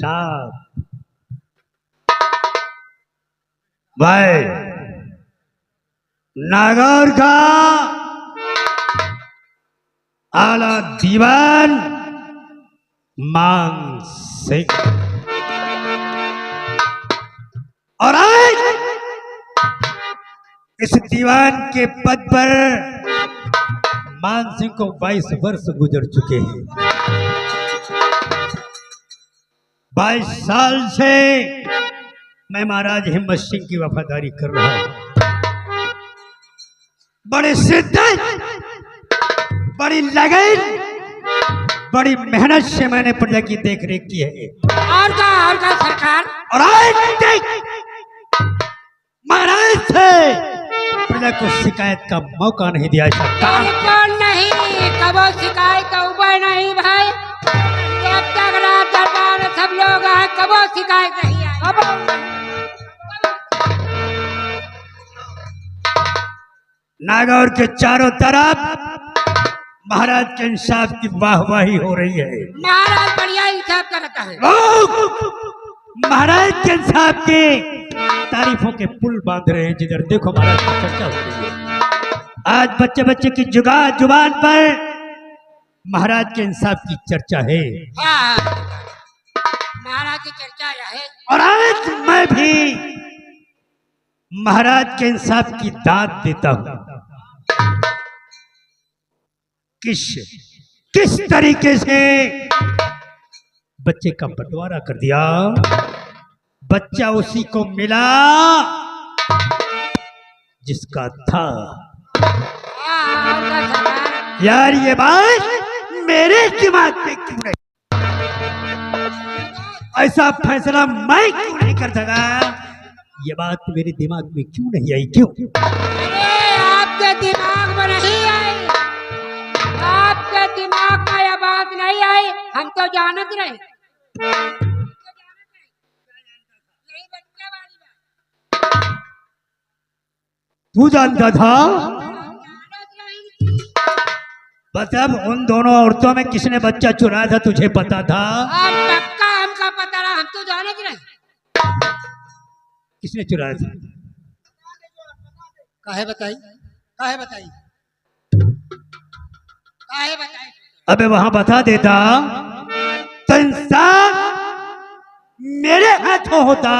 साहब भाई नागौर का आला दीवान मान सिंह और आज इस दीवान के पद पर मान सिंह को 22 वर्ष गुजर चुके हैं। 22 साल से मैं महाराज हिम्मत सिंह की वफादारी कर रहा हूं। बड़ी शिद्दत, बड़ी लगन, बड़ी मेहनत से मैंने प्रजा की देख रेख की है। और का सरकार। और आज महाराज से प्रजा को शिकायत का मौका नहीं दिया सकता। बिल्कुल नहीं, कबो शिकायत का उपाय नहीं भाई। जब तक रात दरबार में सब लोग आए कबो शिकायत नहीं आई। नागौर के चारों तरफ महाराज के इंसाफ की वाहवाही हो रही है। महाराज बढ़िया इंसाफ करता है। महाराज के इंसाफ के तारीफों के पुल बांध रहे हैं। जिधर देखो महाराज की चर्चा हो रही है। आज बच्चे बच्चे की जुबान पर महाराज के इंसाफ की चर्चा है। हाँ, महाराज की चर्चा है। और आज मैं भी महाराज के इंसाफ की दाद देता हूं। किस तरीके से बच्चे का बंटवारा कर दिया। बच्चा उसी को मिला जिसका था। यार ये बात मेरे दिमाग में क्यों नहीं, ऐसा फैसला मैं क्यों नहीं कर सका। ये बात मेरे दिमाग में क्यों नहीं आई। क्यों आपके दिमाग में नहीं आई, आपके दिमाग में यह बात नहीं आई। हम तो जानत रहे। तू जानता था। मतलब उन दोनों औरतों में किसने बच्चा चुराया था तुझे पता था। पक्का हमका पता रहा, हम तो जानत रहे। किसने चुराया था। काहे बताई, काहे बताई, काहे बताई। अबे वहां बता देता तो इंसाफ मेरे हाथों होता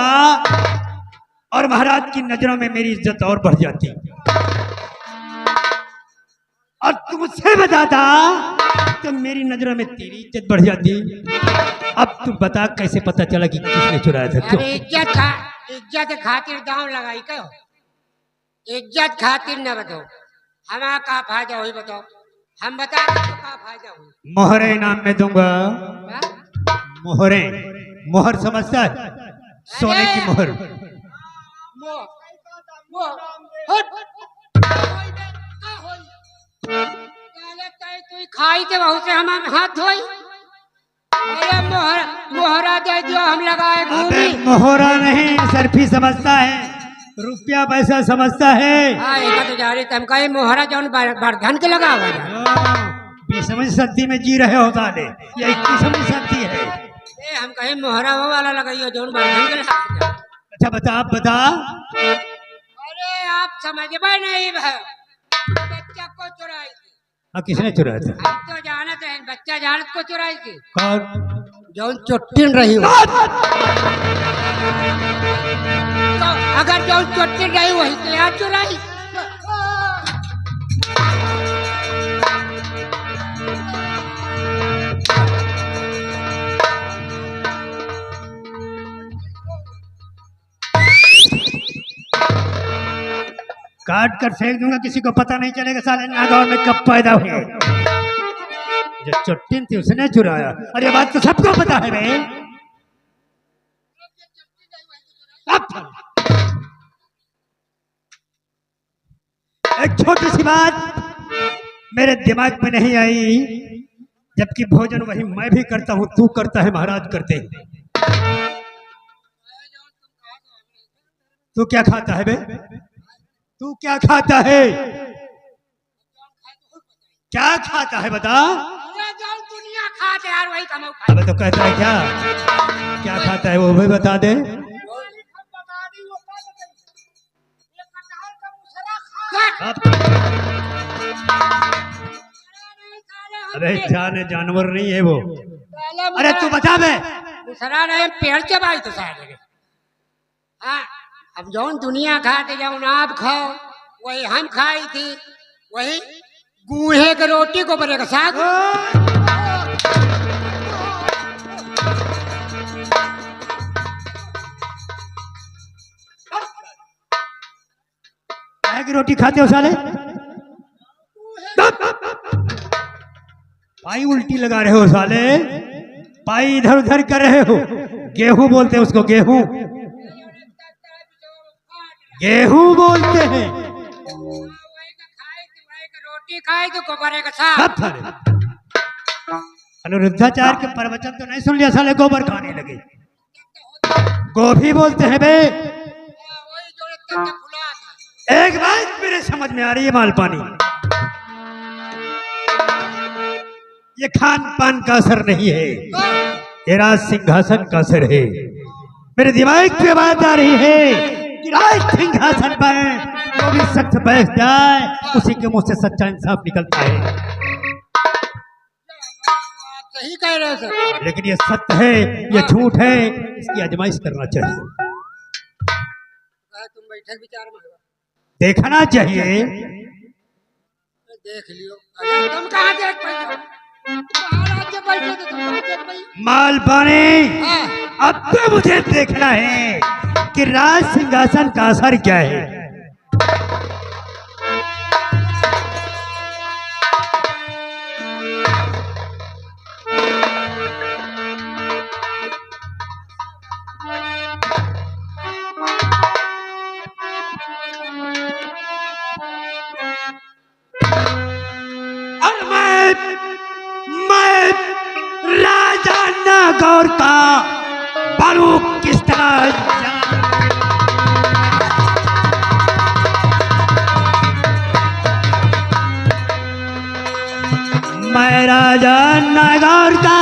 और महाराज की नजरों में मेरी इज्जत और बढ़ जाती। और तुमसे बताता तो मेरी नजरों में तेरी इज्जत बढ़ जाती। अब तू बता कैसे पता चला कि किसने चुराया था। क्यों इज्जत खातिर दांव लगाई क्यों। इज्जत खातिर न बताओ, हमारा का फायदा हुई बताओ। हम बता तो का फायदा हुई। मोहरे इनाम में दूंगा। मोहरे, मोहर समझता है, सोने की मोहर। तू खाई थे बहुत से हमारे हाथ धोई। अरे मोहरा दे दियो, हम लगाए घूमी। मोहरा नहीं सर्फी समझता है, रुपया पैसा समझता है। तो जा रही तुम कहीं मोहरा जौन बरधन के लगा हुआ। 20वीं सदी में जी रहे हो ताले, ये 21वीं सदी है। हम कहीं मोहरा वो वाला लगाइयो जौन बरधन के लगा। अच्छा बता, आप बता। अरे आप समझ में नहीं भाई। बच्चा को चुराई थी। किसने चुराया था। हम तो जानत है, बच्चा जानत को चुराई थी। कौन। जौन चुट्टिन रही हो। तो अगर जौन चुट्टिन रही वही तो यार चुराई। काट कर फेंक दूंगा, किसी को पता नहीं चलेगा साले नागौर में कब पैदा हुए। जो चुट्टिन थी उसने चुराया। अरे बात तो सबको पता है बे। एक छोटी सी बात मेरे दिमाग में नहीं आई, जबकि भोजन वही मैं भी करता हूं, तू करता है, महाराज करते हैं। तू क्या खाता है बे। तू क्या खाता है। क्या खाता है बता। दुनिया खा खाते यार वही कमाऊ खाते। अबे तो कहता है क्या, क्या खाता है वो भी बता दे। अब अरे जाने जानवर नहीं है वो। अरे तू बता बे। दूसरा नहीं पेड़ चबाई तो शायद। हाँ अब जौन दुनिया खाते जौन आप खाओ वही हम खाई थी, वही गूहे के रोटी को बनेगा साग। की रोटी खाते हो साले? पाई उल्टी लगा रहे हो साले, पाई इधर उधर कर रहे हो। गेहूं बोलते हैं उसको, गेहूं गेहूं बोलते हैं। रोटी खाई तो गोबरे का साग। अनुरुद्धाचार्य के प्रवचन तो नहीं सुन लिया साले, गोबर खाने लगे। गोभी बोलते हैं बे। एक बात मेरे समझ में आ रही है मालपानी, ये खान पान का असर नहीं है, ये राज सिंहासन का असर है। मेरे दिमाग पे बात आ रही है कि राज सिंहासन पर जो भी शख्स बैठ जाए उसी के मुंह से सच्चा इंसाफ निकलता है। सही कह रहे हो सर, लेकिन ये सत्य है, ये झूठ है, इसकी आजमाइश करना चाहिए। तुम बैठक विचार में देखना चाहिए। देख लियो। अरे तुम कहाँ देख पाई? मालपानी, हाँ। अब तो मुझे देखना है कि राज सिंहासन का असर क्या है। गौर का बालू किस तरह मैं राजा नागौर का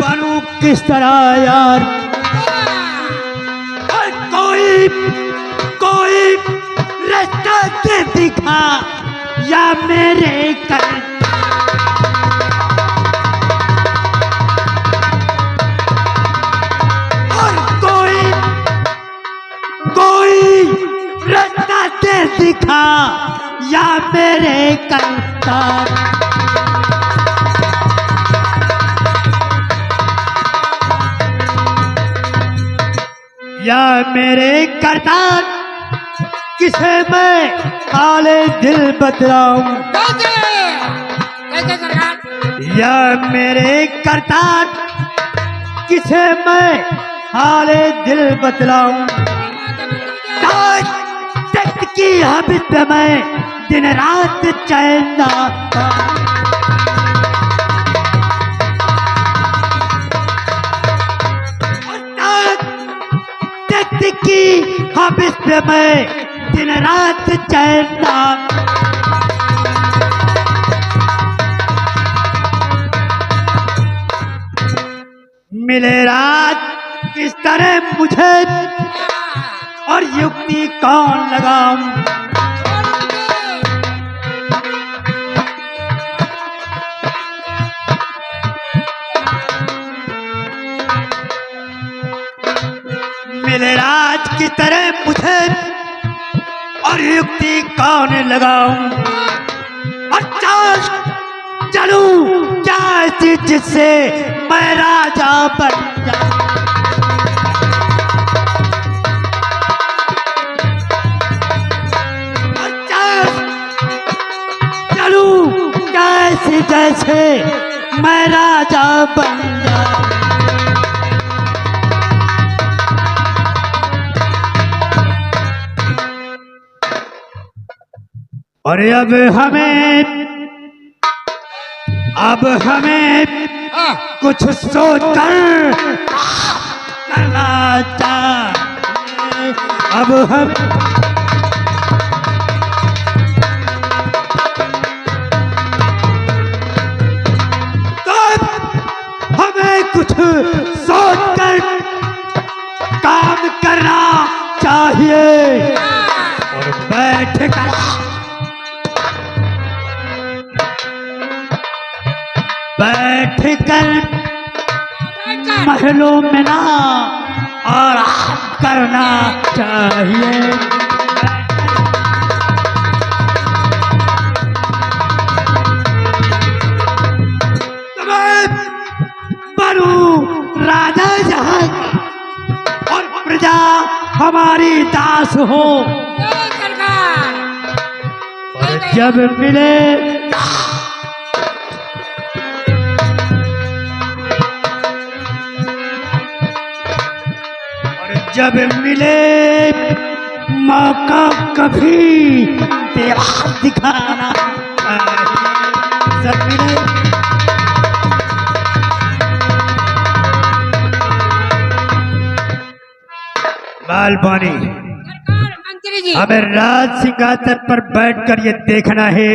बालू किस तरह यार। और कोई रास्ता दे दिखा या मेरे कर दिखा या मेरे करतार। या मेरे करतार किसे मैं काले दिल बतलाऊं। या मेरे करतार किसे मैं काले दिल बतलाऊं। की हबित में दिन रात चैन ना की हबित में दिन रात चैन ना। मिले रात किस तरह मुझे और युक्ति कौन लगाऊं। मिले राज की तरह मुझे और युक्ति कौन लगाऊं। और चाल चलूं क्या जिससे मैं राजा बन जाऊं। जैसे मैं राजा बन जाऊं। और अब हमें कुछ सोच कर करना चाहिए। अब हम चाहिए और बैठ कर महलों में ना आराम करना चाहिए। बनू राजा जहां और प्रजा हमारी दास हो। और जब मिले जब मिले मौका कभी तेरा दिखाना सब मिले। बालबानी मंत्री जी हमें राज सिंहासन पर बैठकर ये देखना है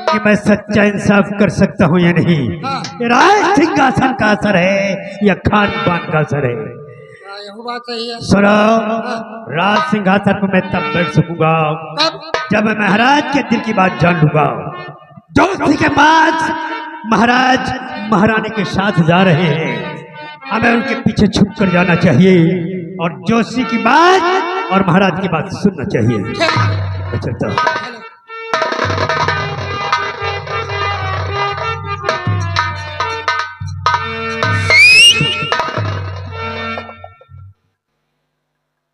कि मैं सच्चा इंसाफ कर सकता हूँ या नहीं। ये राज सिंहासन का असर है या खान पान का असर है। बात सही है। सुनो, राज सिंहासन पर मैं तब बैठ सकूंगा जब मैं महाराज के दिल की बात जान लूंगा। जोशी के बाद महाराज महारानी के साथ जा रहे हैं, हमें उनके पीछे छुप कर जाना चाहिए और जोशी की बात और महाराज की बात सुनना चाहिए। चलता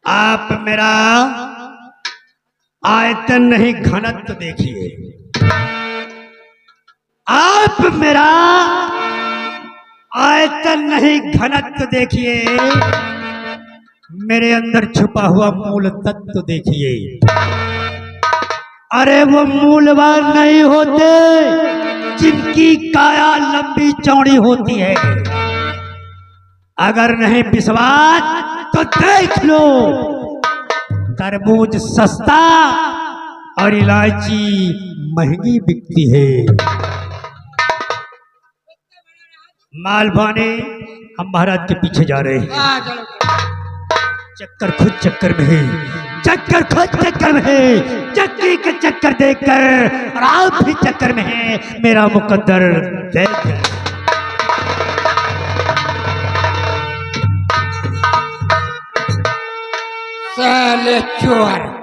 आप मेरा आयतन नहीं घनत्व देखिए। आप मेरा आयतन नहीं घनत्व देखिए, मेरे अंदर छुपा हुआ मूल तत्व देखिए। अरे वो मूलवान नहीं होते जिनकी काया लंबी चौड़ी होती है। अगर नहीं विश्वास तो देख लो, तरबूज सस्ता और इलायची महंगी बिकती है। मालवाने हम महाराज के पीछे जा रहे हैं। चक्कर खुद चक्कर में है, चक्कर खुद चक्कर में है, चक्की के चक्कर देखकर और आप भी चक्कर में है। मेरा मुकद्दर देख साले चोर।